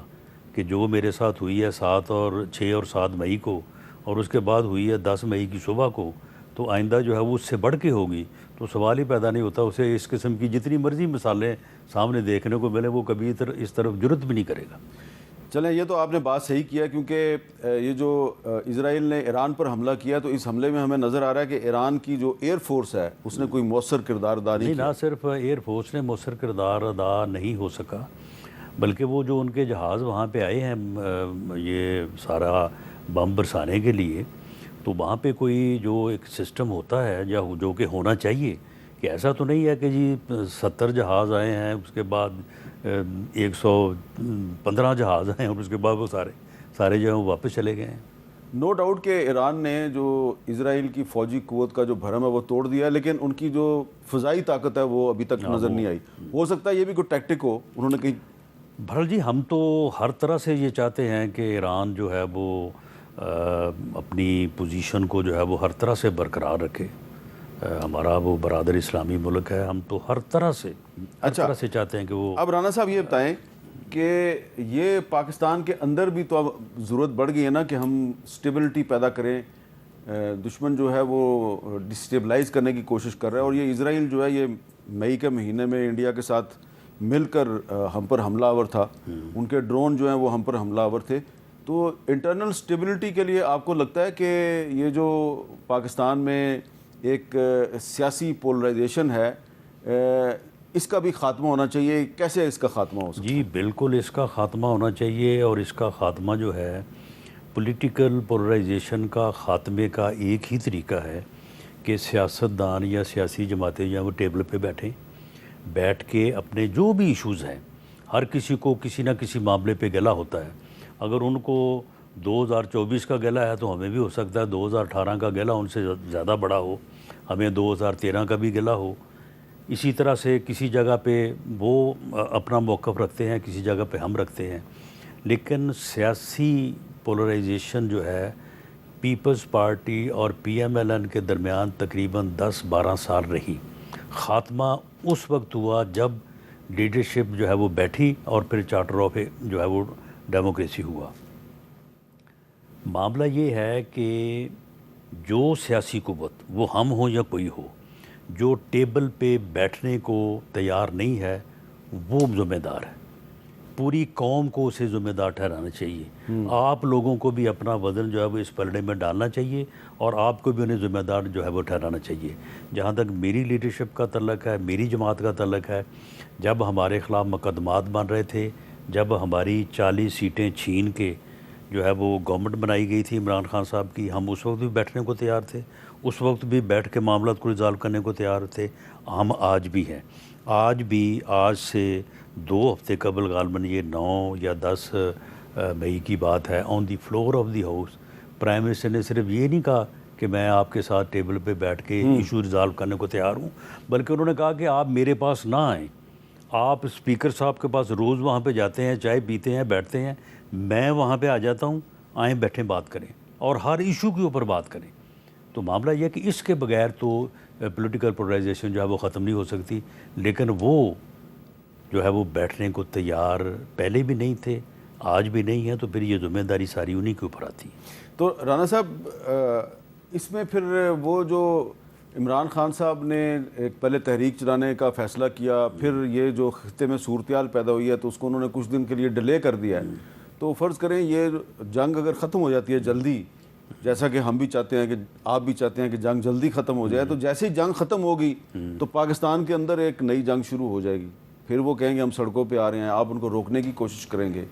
Speaker 6: کہ جو میرے ساتھ ہوئی ہے 6 اور 7 مئی کو، اور اس کے بعد ہوئی ہے 10 مئی کی صبح کو، تو آئندہ جو ہے وہ اس سے بڑھ کے ہوگی، تو سوال ہی پیدا نہیں ہوتا. اسے اس قسم کی جتنی مرضی مثالیں سامنے دیکھنے کو ملے، وہ کبھی اس طرف جرت بھی نہیں کرے گا.
Speaker 1: چلیں، یہ تو آپ نے بات صحیح کیا، کیونکہ یہ جو اسرائیل نے ایران پر حملہ کیا، تو اس حملے میں ہمیں نظر آ رہا ہے کہ ایران کی جو ایئر فورس ہے اس نے کوئی مؤثر کردار ادا نہیں کیا.
Speaker 6: نہ صرف ایئر فورس نے مؤثر کردار ادا نہیں ہو سکا، بلکہ وہ جو ان کے جہاز وہاں پہ آئے ہیں یہ سارا بم برسانے کے لیے، تو وہاں پہ کوئی جو ایک سسٹم ہوتا ہے یا جو کہ ہونا چاہیے، کہ ایسا تو نہیں ہے کہ جی 70 جہاز آئے ہیں، اس کے بعد 115 جہاز آئے ہیں، اور اس کے بعد وہ سارے جو ہیں واپس چلے گئے ہیں.
Speaker 1: نو ڈاؤٹ کہ ایران نے جو اسرائیل کی فوجی قوت کا جو بھرم ہے وہ توڑ دیا ہے، لیکن ان کی جو فضائی طاقت ہے وہ ابھی تک نظر نہیں آئی. ہو سکتا ہے یہ بھی کوئی ٹیکٹک ہو، انہوں نے کہیں.
Speaker 6: بھرل جی ہم تو ہر طرح سے یہ چاہتے ہیں کہ ایران جو ہے وہ اپنی پوزیشن کو جو ہے وہ ہر طرح سے برقرار رکھے. ہمارا وہ برادر اسلامی ملک ہے، ہم تو ہر طرح سے چاہتے ہیں کہ وہ.
Speaker 1: اب رانا صاحب یہ بتائیں کہ یہ پاکستان کے اندر بھی تو اب ضرورت بڑھ گئی ہے نا کہ ہم سٹیبلٹی پیدا کریں. دشمن جو ہے وہ ڈسٹیبلائز کرنے کی کوشش کر رہا ہے، اور یہ اسرائیل جو ہے یہ مئی کے مہینے میں انڈیا کے ساتھ مل کر ہم پر حملہ آور تھا، ان کے ڈرون جو ہیں وہ ہم پر حملہ آور تھے. تو انٹرنل سٹیبلٹی کے لیے آپ کو لگتا ہے کہ یہ جو پاکستان میں ایک سیاسی پولرائزیشن ہے، اس کا بھی خاتمہ ہونا چاہیے؟ کیسے اس کا خاتمہ ہو سکتا ہے؟
Speaker 6: جی بالکل اس کا خاتمہ ہونا چاہیے، اور اس کا خاتمہ جو ہے پولیٹیکل پولرائزیشن کا خاتمے کا ایک ہی طریقہ ہے کہ سیاستدان یا سیاسی جماعتیں یا وہ ٹیبل پہ بیٹھ کے اپنے جو بھی ایشوز ہیں، ہر کسی کو کسی نہ کسی معاملے پہ گلہ ہوتا ہے. اگر ان کو 2024 کا گلہ ہے تو ہمیں بھی ہو سکتا ہے 2018 کا گلہ ان سے زیادہ بڑا ہو، ہمیں 2013 کا بھی گلہ ہو. اسی طرح سے کسی جگہ پہ وہ اپنا موقف رکھتے ہیں، کسی جگہ پہ ہم رکھتے ہیں. لیکن سیاسی پولرائزیشن جو ہے پیپلز پارٹی اور PMLN کے درمیان تقریباً 10-12 سال رہی. خاتمہ اس وقت ہوا جب لیڈرشپ جو ہے وہ بیٹھی، اور پھر چارٹر آف جو ہے وہ ڈیموکریسی ہوا. معاملہ یہ ہے کہ جو سیاسی قوت، وہ ہم ہوں یا کوئی ہو، جو ٹیبل پہ بیٹھنے کو تیار نہیں ہے، وہ ذمہ دار ہے. پوری قوم کو اسے ذمہ دار ٹھہرانا چاہیے. آپ لوگوں کو بھی اپنا وزن جو ہے وہ اس پلڑے میں ڈالنا چاہیے، اور آپ کو بھی انہیں ذمہ دار جو ہے وہ ٹھہرانا چاہیے. جہاں تک میری لیڈرشپ کا تعلق ہے، میری جماعت کا تعلق ہے، جب ہمارے خلاف مقدمات بن رہے تھے، جب ہماری 40 سیٹیں چھین کے جو ہے وہ گورنمنٹ بنائی گئی تھی عمران خان صاحب کی، ہم اس وقت بھی بیٹھنے کو تیار تھے، اس وقت بھی بیٹھ کے معاملات کو ریزالو کرنے کو تیار تھے. ہم آج بھی ہیں. آج سے 2 ہفتے قبل غالباً یہ 9 یا 10 مئی کی بات ہے، on the floor of the house prime minister نے صرف یہ نہیں کہا کہ میں آپ کے ساتھ ٹیبل پہ بیٹھ کے ایشو ریزالو کرنے کو تیار ہوں، بلکہ انہوں نے کہا کہ آپ میرے پاس نہ آئیں، آپ اسپیکر صاحب کے پاس روز وہاں پہ جاتے ہیں، چائے پیتے ہیں، بیٹھتے ہیں، میں وہاں پہ آ جاتا ہوں، آئیں بیٹھیں بات کریں اور ہر ایشو کے اوپر بات کریں. تو معاملہ یہ ہے کہ اس کے بغیر تو پولیٹیکل پولرائزیشن جو ہے وہ ختم نہیں ہو سکتی. لیکن وہ جو ہے وہ بیٹھنے کو تیار پہلے بھی نہیں تھے، آج بھی نہیں ہے، تو پھر یہ ذمہ داری ساری انہی کے اوپر آتی ہے.
Speaker 1: تو رانا صاحب اس میں پھر وہ جو عمران خان صاحب نے ایک پہلے تحریک چلانے کا فیصلہ کیا، پھر یہ جو خطے میں صورتحال پیدا ہوئی ہے تو اس کو انہوں نے کچھ دن کے لیے ڈیلے کر دیا ہے. تو فرض کریں یہ جنگ اگر ختم ہو جاتی ہے جلدی، جیسا کہ ہم بھی چاہتے ہیں کہ آپ بھی چاہتے ہیں کہ جنگ جلدی ختم ہو جائے، تو جیسے ہی جنگ ختم ہوگی تو پاکستان کے اندر ایک نئی جنگ شروع ہو جائے گی، پھر وہ کہیں گے ہم سڑکوں پہ آ رہے ہیں، آپ ان کو روکنے کی کوشش کریں گے۔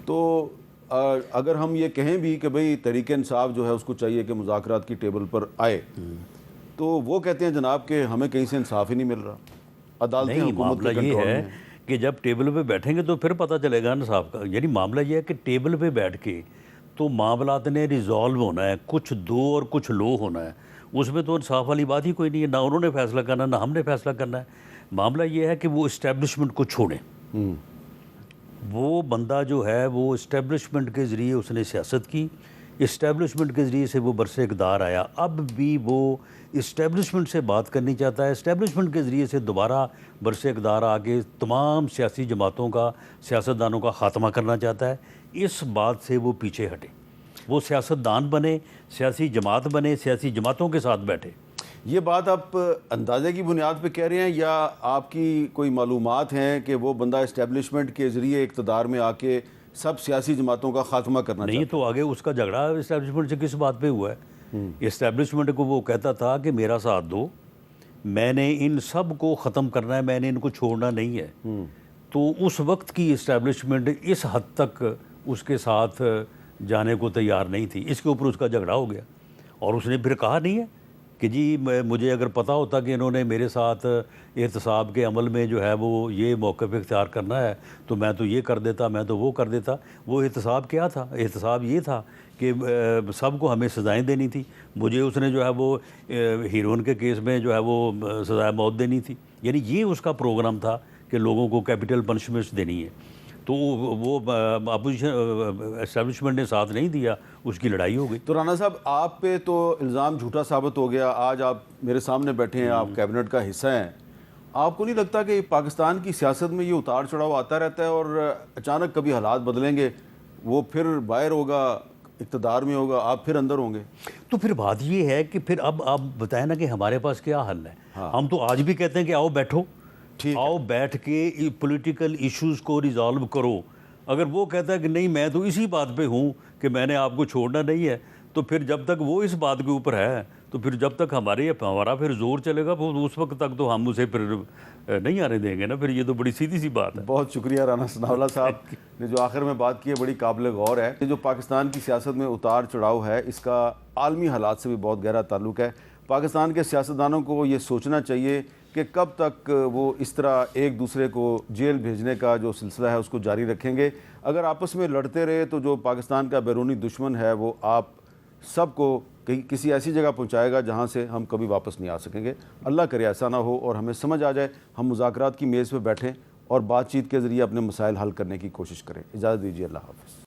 Speaker 1: تو اگر ہم یہ کہیں بھی کہ بھئی تحریک انصاف جو ہے اس کو چاہیے کہ مذاکرات کی ٹیبل پر آئے، تو وہ کہتے ہیں جناب کہ ہمیں کہیں سے انصاف ہی نہیں مل رہا، عدالتیں
Speaker 6: نہیں،
Speaker 1: حکومت کے
Speaker 6: معاملہ یہ
Speaker 1: کنٹرول میں
Speaker 6: ہے
Speaker 1: ہیں۔
Speaker 6: کہ جب ٹیبل پہ بیٹھیں گے تو پھر پتہ چلے گا انصاف کا۔ یعنی معاملہ یہ ہے کہ ٹیبل پہ بیٹھ کے تو معاملات نے ریزالو ہونا ہے، کچھ دو اور کچھ لو ہونا ہے، اس میں تو انصاف والی بات ہی کوئی نہیں ہے، نہ انہوں نے فیصلہ کرنا نہ ہم نے فیصلہ کرنا ہے۔ معاملہ یہ ہے کہ وہ اسٹیبلشمنٹ کو چھوڑیں۔ وہ بندہ جو ہے وہ اسٹیبلشمنٹ کے ذریعے اس نے سیاست کی، اسٹیبلشمنٹ کے ذریعے سے وہ برسر اقتدار آیا، اب بھی وہ اسٹیبلشمنٹ سے بات کرنی چاہتا ہے، اسٹیبلشمنٹ کے ذریعے سے دوبارہ برسر اقتدار آ کے تمام سیاسی جماعتوں کا، سیاستدانوں کا خاتمہ کرنا چاہتا ہے۔ اس بات سے وہ پیچھے ہٹے، وہ سیاستدان بنے، سیاسی جماعت بنے، سیاسی جماعتوں کے ساتھ بیٹھے۔
Speaker 1: یہ بات آپ اندازے کی بنیاد پہ کہہ رہے ہیں یا آپ کی کوئی معلومات ہیں کہ وہ بندہ اسٹیبلشمنٹ کے ذریعے اقتدار میں آ کے سب سیاسی جماعتوں کا خاتمہ کرنا
Speaker 6: نہیں تو آگے اس کا جھگڑا اسٹیبلشمنٹ سے کس بات پہ ہوا ہے؟ اسٹیبلشمنٹ کو وہ کہتا تھا کہ میرا ساتھ دو، میں نے ان سب کو ختم کرنا ہے، میں نے ان کو چھوڑنا نہیں ہے۔ تو اس وقت کی اسٹیبلشمنٹ اس حد تک اس کے ساتھ جانے کو تیار نہیں تھی، اس کے اوپر اس کا جھگڑا ہو گیا، اور اس نے پھر کہا نہیں ہے کہ جی مجھے اگر پتہ ہوتا کہ انہوں نے میرے ساتھ احتساب کے عمل میں جو ہے وہ یہ موقف اختیار کرنا ہے تو میں تو یہ کر دیتا، میں تو وہ کر دیتا۔ وہ احتساب کیا تھا؟ احتساب یہ تھا کہ سب کو ہمیں سزائیں دینی تھی، مجھے اس نے جو ہے وہ ہیرون کے کیس میں جو ہے وہ سزائے موت دینی تھی، یعنی یہ اس کا پروگرام تھا کہ لوگوں کو کیپٹل پنشمنٹس دینی ہے۔ تو وہ اپوزیشن اسٹیبلشمنٹ نے ساتھ نہیں دیا، اس کی لڑائی ہو گئی۔
Speaker 1: تو رانا صاحب آپ پہ تو الزام جھوٹا ثابت ہو گیا، آج آپ میرے سامنے بیٹھے ہیں، آپ کیبنٹ کا حصہ ہیں، آپ کو نہیں لگتا کہ پاکستان کی سیاست میں یہ اتار چڑھاؤ آتا رہتا ہے اور اچانک کبھی حالات بدلیں گے، وہ پھر باہر ہوگا، اقتدار میں ہوگا، آپ پھر اندر ہوں گے؟
Speaker 6: تو پھر بات یہ ہے کہ پھر اب آپ بتائیں نا کہ ہمارے پاس کیا حل ہے؟ ہم تو آج بھی کہتے ہیں کہ آؤ بیٹھو، آؤ بیٹھ کے پولیٹیکل ایشوز کو ریزالو کرو۔ اگر وہ کہتا ہے کہ نہیں میں تو اسی بات پہ ہوں کہ میں نے آپ کو چھوڑنا نہیں ہے، تو پھر جب تک وہ اس بات کے اوپر ہے تو پھر جب تک ہمارا پھر زور چلے گا اس وقت تک تو ہم اسے پھر نہیں آنے دیں گے نا۔ پھر یہ تو بڑی سیدھی سی بات ہے۔
Speaker 1: بہت شکریہ رانا ثناء اللہ صاحب نے جو آخر میں بات کی ہے، بڑی قابل غور ہے۔ یہ جو پاکستان کی سیاست میں اتار چڑھاؤ ہے، اس کا عالمی حالات سے بھی بہت گہرا تعلق ہے۔ پاکستان کے سیاستدانوں کو یہ سوچنا چاہیے کہ کب تک وہ اس طرح ایک دوسرے کو جیل بھیجنے کا جو سلسلہ ہے اس کو جاری رکھیں گے۔ اگر آپس میں لڑتے رہے تو جو پاکستان کا بیرونی دشمن ہے وہ آپ سب کو کسی ایسی جگہ پہنچائے گا جہاں سے ہم کبھی واپس نہیں آ سکیں گے۔ اللہ کرے ایسا نہ ہو اور ہمیں سمجھ آ جائے، ہم مذاکرات کی میز پہ بیٹھیں اور بات چیت کے ذریعے اپنے مسائل حل کرنے کی کوشش کریں۔ اجازت دیجیے، اللہ حافظ۔